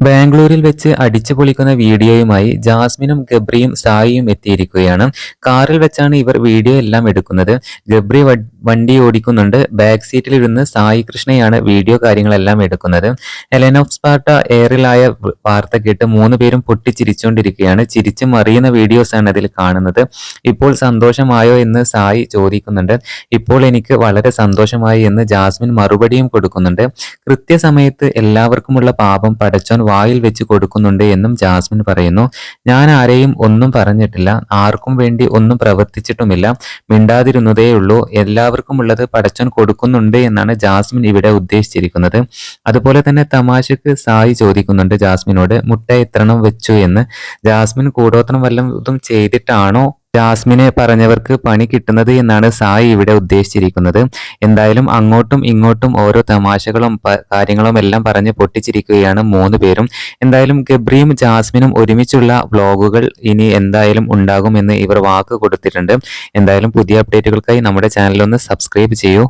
ബാംഗ്ലൂരിൽ വെച്ച് അടിച്ചു പൊളിക്കുന്ന വീഡിയോയുമായി ജാസ്മിനും ഗബ്രിയും സായിയും എത്തിയിരിക്കുകയാണ്. കാറിൽ വെച്ചാണ് ഇവർ വീഡിയോ എല്ലാം എടുക്കുന്നത്. ഗബ്രി വണ്ടി ഓടിക്കുന്നുണ്ട്. ബാക്ക് സീറ്റിലിരുന്ന് സായി കൃഷ്ണയാണ് വീഡിയോ കാര്യങ്ങളെല്ലാം എടുക്കുന്നത്. എലൻ ഓഫ് സ്പാർട്ട എയറിലായ വാർത്ത കേട്ട് 3 പേരും പൊട്ടിച്ചിരിച്ചുകൊണ്ടിരിക്കുകയാണ്. ചിരിച്ചു മറിയുന്ന വീഡിയോസാണ് അതിൽ കാണുന്നത്. ഇപ്പോൾ സന്തോഷമായോ എന്ന് സായി ചോദിക്കുന്നുണ്ട്. ഇപ്പോൾ എനിക്ക് വളരെ സന്തോഷമായി എന്ന് ജാസ്മിൻ മറുപടിയും കൊടുക്കുന്നുണ്ട്. കൃത്യസമയത്ത് എല്ലാവർക്കുമുള്ള പാപം പടച്ചോൻ വായിൽ വെച്ച് കൊടുക്കുന്നുണ്ട് എന്നും ജാസ്മിൻ പറയുന്നു. ഞാൻ ആരെയും ഒന്നും പറഞ്ഞിട്ടില്ല, ആർക്കും വേണ്ടി ഒന്നും പ്രവർത്തിച്ചിട്ടുമില്ല, മിണ്ടാതിരുന്നതേയുള്ളൂ. എല്ലാവർക്കുമുള്ളത് പടച്ചോൻ കൊടുക്കുന്നുണ്ട് എന്നാണ് ജാസ്മിൻ ഇവിടെ ഉദ്ദേശിച്ചിരിക്കുന്നത്. അതുപോലെ തന്നെ തമാശക്ക് സായി ചോദിക്കുന്നുണ്ട് ജാസ്മിനോട്, മുട്ട എത്രണ്ണം വെച്ചു എന്ന്. ജാസ്മിൻ കൂടോത്രം വല്ലതും ചെയ്തിട്ടാണോ ജാസ്മിനെ പറഞ്ഞവർക്ക് പണി കിട്ടുന്നത് എന്നാണ് സായി ഇവിടെ ഉദ്ദേശിച്ചിരിക്കുന്നത്. എന്തായാലും അങ്ങോട്ടും ഇങ്ങോട്ടും ഓരോ തമാശകളും കാര്യങ്ങളും എല്ലാം പറഞ്ഞ് പൊട്ടിച്ചിരിക്കുകയാണ് 3 പേരും. എന്തായാലും ഗബ്രിയും ജാസ്മിനും ഒരുമിച്ചുള്ള വ്ലോഗുകൾ ഇനി എന്തായാലും ഉണ്ടാകുമെന്ന് ഇവർ വാക്ക് കൊടുത്തിട്ടുണ്ട്. എന്തായാലും പുതിയ അപ്ഡേറ്റുകൾക്കായി നമ്മുടെ ചാനൽ ഒന്ന് സബ്സ്ക്രൈബ് ചെയ്യൂ.